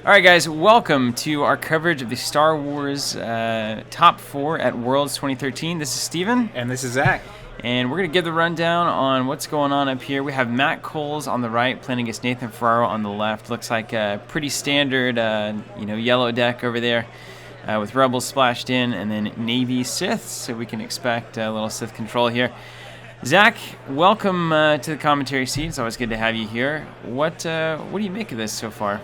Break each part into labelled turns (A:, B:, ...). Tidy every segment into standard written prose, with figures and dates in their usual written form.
A: All right, guys, welcome to our coverage of the Star Wars Top 4 at Worlds 2013. This is Steven.
B: And this is Zach.
A: And we're going to give the rundown on what's going on up here. We have Matt Coles on the right playing against Nathan Ferraro on the left. Looks like a pretty standard yellow deck over there with Rebels splashed in and then Navy Sith, so we can expect a little Sith control here. Zach, welcome to the commentary seat. It's always good to have you here. What do you make of this so far?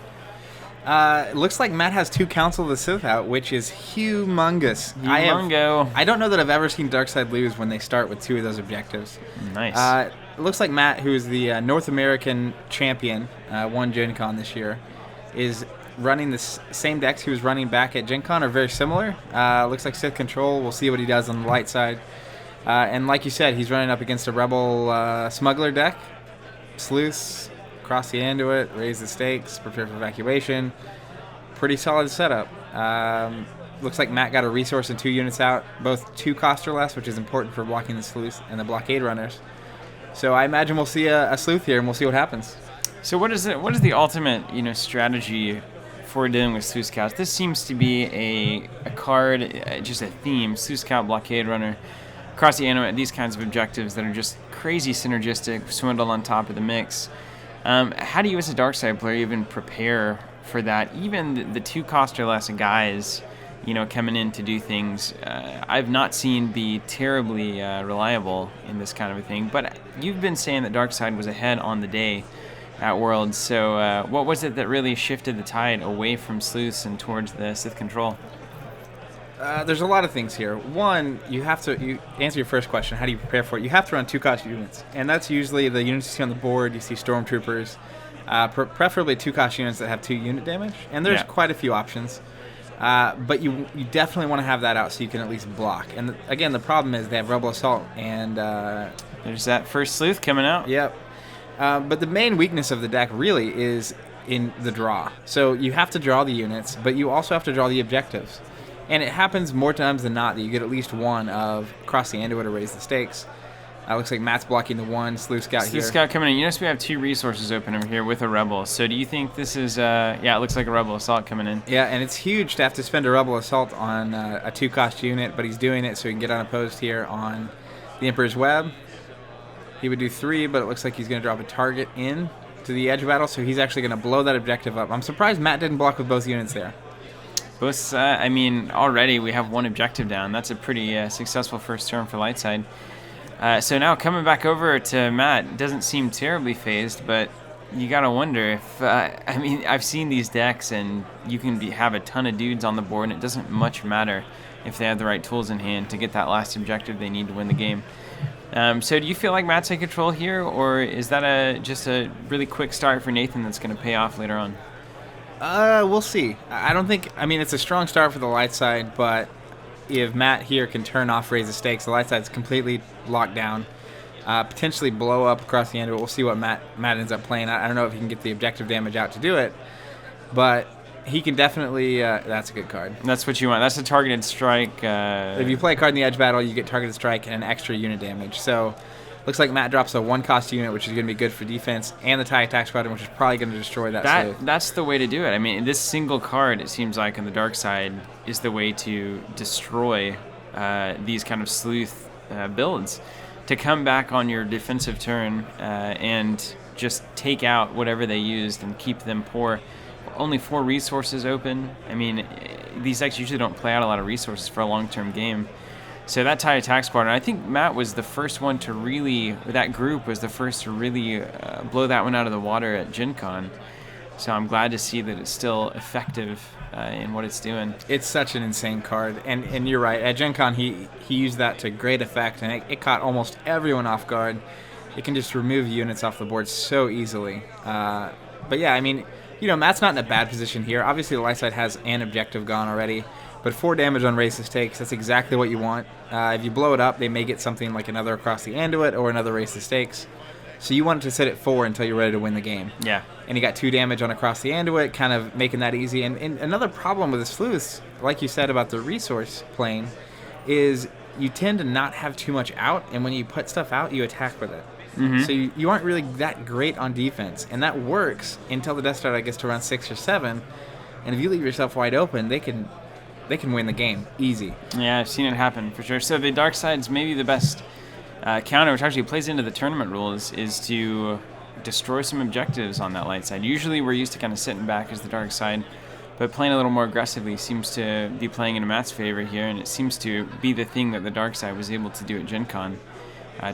B: It looks like Matt has 2 Council of the Sith out, which is humongous.
A: I
B: don't know that I've ever seen Darkseid lose when they start with 2 of those objectives.
A: Nice.
B: It looks like Matt, who is the North American champion, won Gen Con this year, is running the same decks he was running back at Gen Con, are very similar. Looks like Sith Control. We'll see what he does on the light side. And like you said, he's running up against a Rebel Smuggler deck. Sleuths. Cross the Anduit, raise the stakes, prepare for evacuation. Pretty solid setup. Looks like Matt got a resource and 2 units out, both 2 cost or less, which is important for blocking the sleuths and the blockade runners. So I imagine we'll see a sleuth here, and we'll see what happens.
A: So what is the ultimate strategy for dealing with Sleuth Scouts? This seems to be a card, just a theme. Sleuth Scout, blockade runner, cross the Anduit, these kinds of objectives that are just crazy synergistic, swindle on top of the mix. How do you, as a Darkseid player, even prepare for that? Even the 2 cost or less guys, coming in to do things, I've not seen be terribly reliable in this kind of a thing. But you've been saying that Darkseid was ahead on the day at Worlds. So what was it that really shifted the tide away from sleuths and towards the Sith control?
B: There's a lot of things here. One, you answer your first question, how do you prepare for it? You have to run 2 cost units, and that's usually the units you see on the board. You see Stormtroopers, preferably 2 cost units that have 2 unit damage, and there's quite a few options. But you definitely want to have that out so you can at least block. And again, the problem is they have Rebel Assault, and
A: there's that first sleuth coming out.
B: Yep. But the main weakness of the deck really is in the draw. So you have to draw the units, but you also have to draw the objectives. And it happens more times than not that you get at least one of cross the Anduit to raise the stakes. Looks like Matt's blocking the 1 Sleuth Scout here.
A: Sleuth Scout coming in. You notice we have 2 resources open over here with a Rebel. So do you think this is, it looks like a Rebel Assault coming in.
B: Yeah, and it's huge to have to spend a Rebel Assault on a 2 cost unit, but he's doing it so he can get unopposed here on the Emperor's Web. He would do 3, but it looks like he's going to drop a target in to the edge battle, so he's actually going to blow that objective up. I'm surprised Matt didn't block with both units there.
A: Both, already we have 1 objective down. That's a pretty successful first turn for Lightside. So now coming back over to Matt, doesn't seem terribly phased, but you gotta wonder if, I've seen these decks and you can have a ton of dudes on the board and it doesn't much matter if they have the right tools in hand to get that last objective they need to win the game. So do you feel like Matt's in control here, or is that just a really quick start for Nathan that's gonna pay off later on?
B: We'll see. It's a strong start for the light side, but if Matt here can turn off raise the stakes, the light side's completely locked down. Potentially blow up across the end. We'll see what Matt ends up playing. I don't know if he can get the objective damage out to do it, but he can definitely. That's a good card.
A: That's what you want. That's a targeted strike.
B: If you play a card in the edge battle, you get targeted strike and an extra unit damage. So. Looks like Matt drops a 1 cost unit, which is going to be good for defense, and the TIE Attack Squadron, which is probably going to destroy that sleuth.
A: That's the way to do it. This single card, it seems like, on the dark side, is the way to destroy these kind of sleuth builds. To come back on your defensive turn and just take out whatever they used and keep them poor. Only 4 resources open. These decks usually don't play out a lot of resources for a long-term game. So that TIE Attack Squadron, I think Matt was the first one to really, that group was the first to really blow that one out of the water at Gen Con. So I'm glad to see that it's still effective in what it's doing.
B: It's such an insane card, and you're right. At Gen Con, he used that to great effect, and it caught almost everyone off guard. It can just remove units off the board so easily. But yeah, Matt's not in a bad position here. Obviously, the light side has an objective gone already. But 4 damage on race the stakes, that's exactly what you want. If you blow it up, they may get something like another across the Anduit or another race the stakes. So you want it to sit at 4 until you're ready to win the game.
A: Yeah.
B: And you got 2 damage on across the Anduit, kind of making that easy. And another problem with the sleuths, like you said about the resource plane, is you tend to not have too much out, and when you put stuff out, you attack with it. Mm-hmm. So you aren't really that great on defense. And that works until the Death Star gets to run 6 or 7. And if you leave yourself wide open, they can win the game easy.
A: Yeah, I've seen it happen for sure. So the dark side's maybe the best counter, which actually plays into the tournament rules, is to destroy some objectives on that light side. Usually we're used to kind of sitting back as the dark side, but playing a little more aggressively seems to be playing in Matt's favor here, and it seems to be the thing that the dark side was able to do at Gen Con,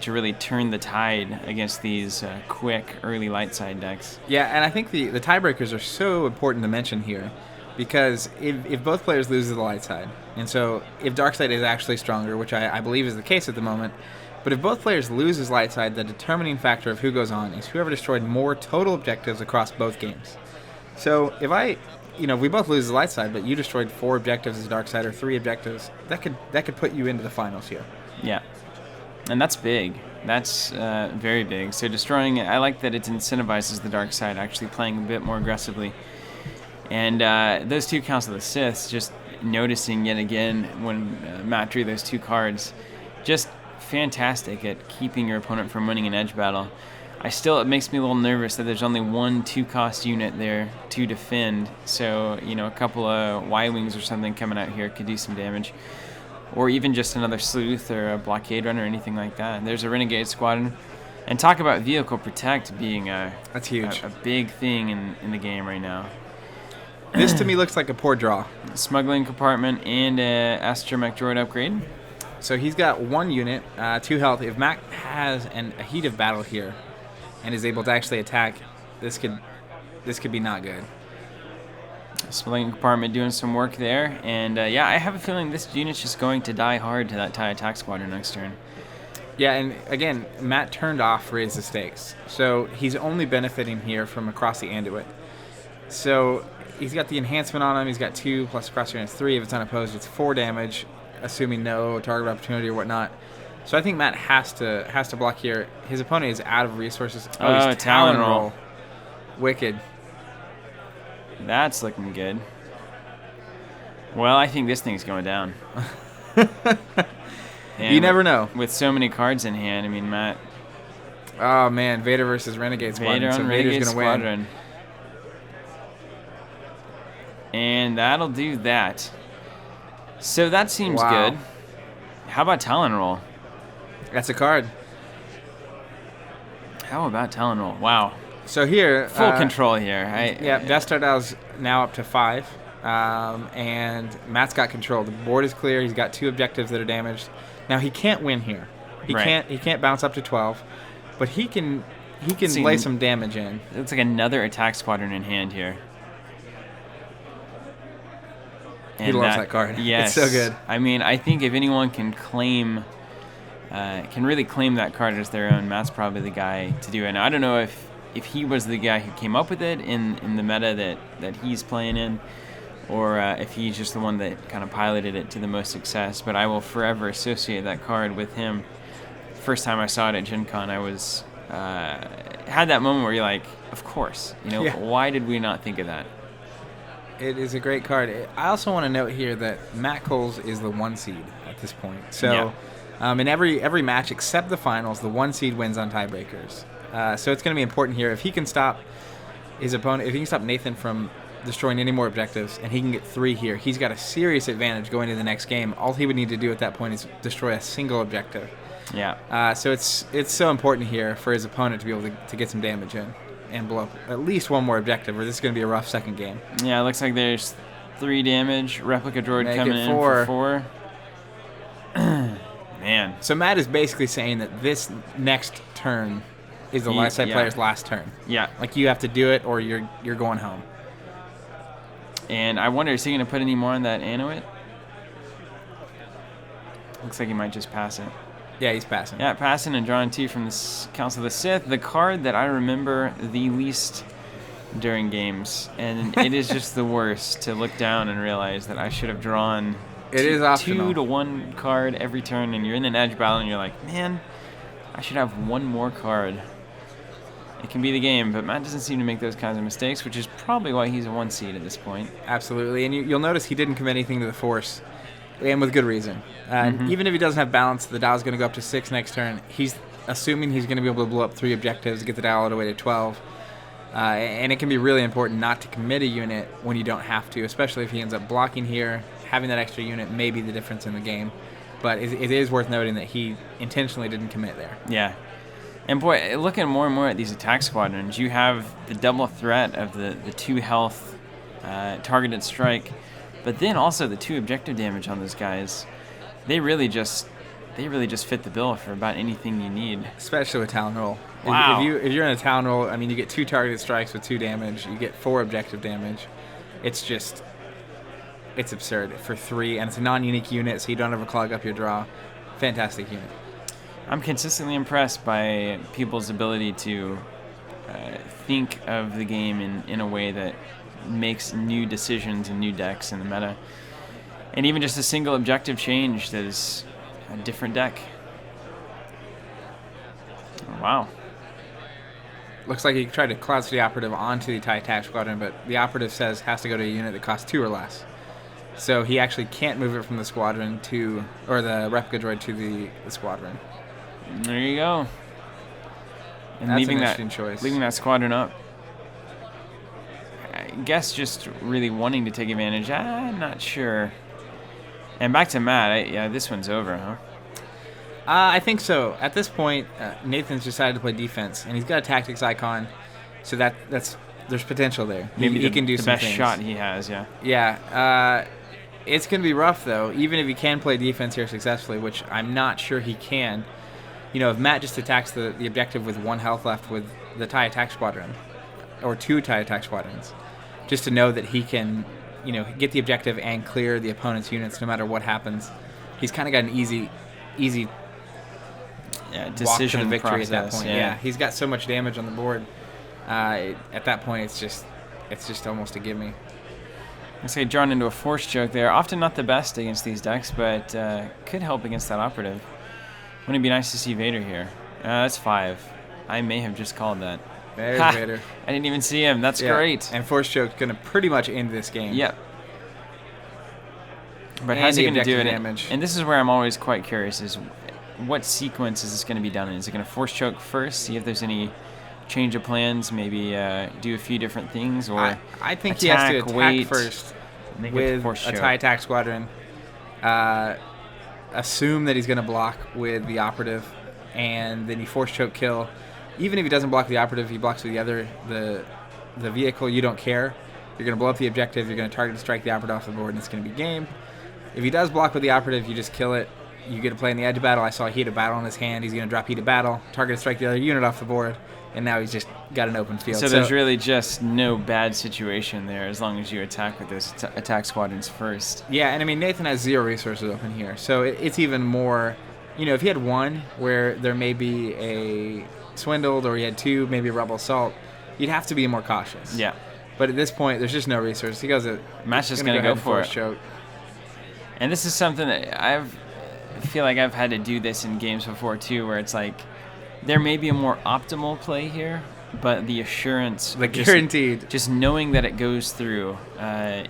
A: to really turn the tide against these quick early light side decks.
B: Yeah, and I think the tiebreakers are so important to mention here, because if both players lose to the light side, and so if dark side is actually stronger, which I believe is the case at the moment, but if both players lose his light side, the determining factor of who goes on is whoever destroyed more total objectives across both games. So if we both lose the light side, but you destroyed 4 objectives as dark side or 3 objectives, that could put you into the finals here.
A: Yeah, and that's big. That's very big. So destroying it, I like that it incentivizes the dark side actually playing a bit more aggressively. And those 2 counts of the Siths, just noticing yet again when Matt drew those 2 cards, just fantastic at keeping your opponent from winning an edge battle. It makes me a little nervous that there's only one 2-cost unit there to defend. So, a couple of Y-Wings or something coming out here could do some damage. Or even just another Sleuth or a Blockade Runner or anything like that. There's a Renegade Squadron. And talk about Vehicle Protect being
B: that's huge.
A: A big thing in the game right now.
B: This to me looks like a poor draw.
A: Smuggling Compartment and Astromech Droid upgrade.
B: So he's got 1 unit, 2 health. If Mac has a heat of battle here and is able to actually attack, this could be not good.
A: Smuggling Compartment doing some work there. And I have a feeling this unit's just going to die hard to that TIE Attack Squadron next turn.
B: Yeah, and again, Matt turned off Raise the Stakes. So he's only benefiting here from across the Anduit. So he's got the enhancement on him. He's got 2 plus across the 3. If it's unopposed, it's 4 damage, assuming no target opportunity or whatnot. So I think Matt has to block here. His opponent is out of resources. Oh, he's Talon Roll. Wicked.
A: That's looking good. Well, I think this thing's going down.
B: You never know.
A: With so many cards in hand, I mean, Matt.
B: Oh, man. Vader versus Renegade Squadron.
A: Vader on
B: so
A: Renegade
B: Vader's going to
A: win. And that'll do that. So that seems good. How about Talon Roll?
B: That's a card.
A: How about Talon Roll? Wow.
B: So here...
A: Full control here.
B: Death Star Dial's now up to 5. And Matt's got control. The board is clear. He's got 2 objectives that are damaged. Now, he can't win here. He can't bounce up to 12. But he can lay some damage in.
A: It's like another attack squadron in hand here.
B: And he loves that card.
A: Yes.
B: It's so good.
A: I mean, I think if anyone can really claim that card as their own, Matt's probably the guy to do it. Now, I don't know if he was the guy who came up with it in the meta that he's playing in, or if he's just the one that kind of piloted it to the most success. But I will forever associate that card with him. First time I saw it at Gen Con, I was had that moment where you're like, of course, why did we not think of that?
B: It is a great card. I also want to note here that Matt Coles is the 1 seed at this point. So in every match except the finals, the 1 seed wins on tiebreakers. So it's going to be important here. If he can stop his opponent, if he can stop Nathan from destroying any more objectives, and he can get 3 here, he's got a serious advantage going to the next game. All he would need to do at that point is destroy a single objective.
A: Yeah.
B: So it's so important here for his opponent to be able to get some damage in and blow up at least 1 more objective, or this is going to be a rough second game.
A: Yeah, it looks like there's 3 damage. Replica Droid coming in for 4. Man.
B: So Matt is basically saying that this next turn is the light side player's last turn.
A: Yeah.
B: Like, you have to do it or you're going home.
A: And I wonder, is he going to put any more on that Annuit? Looks like he might just pass it.
B: Yeah, he's passing.
A: Yeah, passing and drawing 2 from the Council of the Sith, the card that I remember the least during games. And it is just the worst to look down and realize that I should have drawn
B: is
A: 2 to 1 card every turn, and you're in an edge battle and you're like, man, I should have 1 more card. It can be the game, but Matt doesn't seem to make those kinds of mistakes, which is probably why he's a 1 seed at this point.
B: Absolutely, and you'll notice he didn't commit anything to the Force, and with good reason. Even if he doesn't have balance, the dial's going to go up to 6 next turn. He's assuming he's going to be able to blow up 3 objectives, get the dial all the way to 12. And it can be really important not to commit a unit when you don't have to, especially if he ends up blocking here. Having that extra unit may be the difference in the game. But it is worth noting that he intentionally didn't commit there.
A: Yeah. And boy, looking more and more at these attack squadrons, you have the double threat of the 2 health targeted strike, but then also the 2 objective damage on those guys. They really just fit the bill for about anything you need.
B: Especially with Talon Roll.
A: Wow.
B: If you're in a Talon Roll, I mean, you get 2 targeted strikes with 2 damage. You get 4 objective damage. It's absurd for 3, and it's a non-unique unit, so you don't ever clog up your draw. Fantastic unit.
A: I'm consistently impressed by people's ability to think of the game in a way that makes new decisions and new decks in the meta. And even just a single objective change that is a different deck. Wow.
B: Looks like he tried to cloud the operative onto the TIE attack squadron, but the operative says has to go to a unit that costs 2 or less. So he actually can't move it from the squadron or the replica droid to the squadron.
A: There you go. And
B: That's
A: leaving
B: an interesting choice.
A: Leaving that squadron up. I guess just really wanting to take advantage. I'm not sure. And back to Matt. Yeah, this one's over, huh?
B: I think so. At this point, Nathan's decided to play defense, and he's got a tactics icon, so there's potential there.
A: Maybe
B: he can do
A: the
B: some
A: best
B: things.
A: shot he has. Yeah.
B: Yeah. It's going to be rough, though, even if he can play defense here successfully, which I'm not sure he can. You know, if Matt just attacks the objective with 1 health left with the TIE attack squadron, or 2 TIE attack squadrons, just to know that he can, get the objective and clear the opponent's units no matter what happens. He's kind of got an easy
A: decision
B: walk to the victory
A: process,
B: at that point. Yeah, he's got so much damage on the board. At that point, it's just almost a gimme.
A: I say drawn into a force choke there. Often not the best against these decks, but could help against that operative. Wouldn't it be nice to see Vader here? That's 5. I may have just called that.
B: There's Vader.
A: I didn't even see him. That's great.
B: And force choke's going to pretty much end this game.
A: Yep. But
B: And
A: how's he
B: the
A: going to do it?
B: objective damage.
A: And this is where I'm always quite curious: is what sequence is this going to be done in? Is it going to force choke first? See if there's any change of plans. Maybe do a few different things, or
B: I think he has to attack
A: wait,
B: first
A: make it
B: with
A: force
B: a
A: choke.
B: TIE attack squadron. Assume that he's going to block with the operative, and then you force choke kill. Even if he doesn't block the operative, he blocks with the vehicle. You don't care. You're going to blow up the objective. You're going to target strike the operative off the board, and it's going to be game. If he does block with the operative, you just kill it. You get to play in the edge of battle. I saw heat of battle in his hand. He's going to drop heat of battle, target strike the other unit off the board, and now he's just got an open field.
A: So there's really just no bad situation there as long as you attack with those attack squadrons first.
B: Yeah, and I mean, Nathan has 0 resources open here, so it's even more, if he had 1 where there may be a swindled, or he had 2, maybe a rebel assault, you'd have to be more cautious.
A: Yeah.
B: But at this point, there's just no resources. He goes,
A: Matt's just going to go for it.
B: Choke.
A: And this is something that I feel like I've had to do this in games before too, where it's like there may be a more optimal play here, but the assurance,
B: guaranteed,
A: just knowing that it goes through,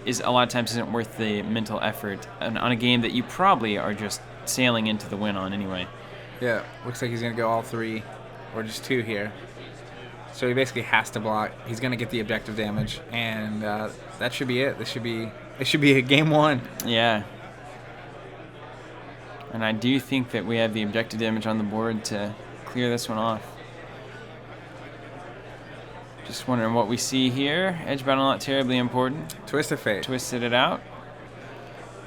A: is a lot of times isn't worth the mental effort on a game that you probably are just sailing into the win on anyway.
B: Yeah, looks like he's going to go all 3, or just 2 here. So he basically has to block. He's going to get the objective damage, and that should be it. This should be a game 1.
A: Yeah. And I do think that we have the objective damage on the board to clear this one off. Just wondering what we see here. Edge battle not terribly important.
B: Twist of Fate.
A: Twisted it out.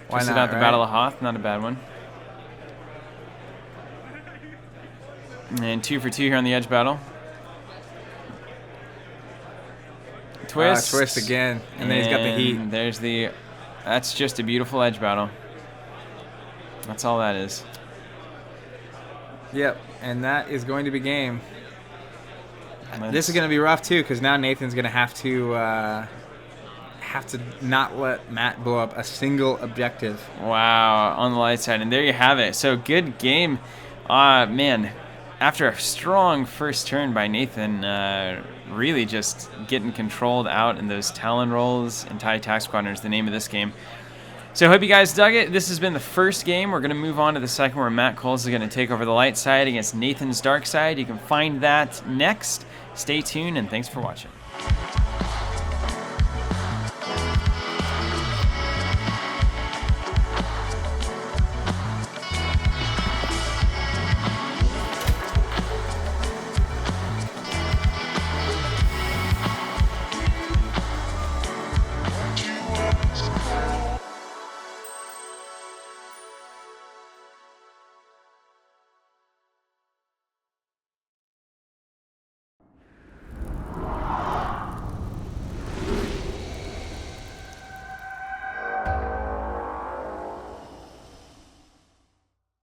B: Why
A: Twisted
B: not,
A: out the
B: right?
A: Battle of Hoth, not a bad one. And 2 for 2 here on the edge battle. Twist.
B: Twist again. And then he's got the heat.
A: There's that's just a beautiful edge battle. That's all that is.
B: Yep, and that is going to be game. This is going to be rough too, because now Nathan's going to have to not let Matt blow up a single objective.
A: Wow, on the light side, and there you have it. So good game, man. After a strong first turn by Nathan, really just getting controlled out in those Talon rolls and TIE attack squadron is the name of this game. So I hope you guys dug it. This has been the first game. We're going to move on to the second, where Matt Coles is going to take over the light side against Nathan's dark side. You can find that next. Stay tuned, and thanks for watching.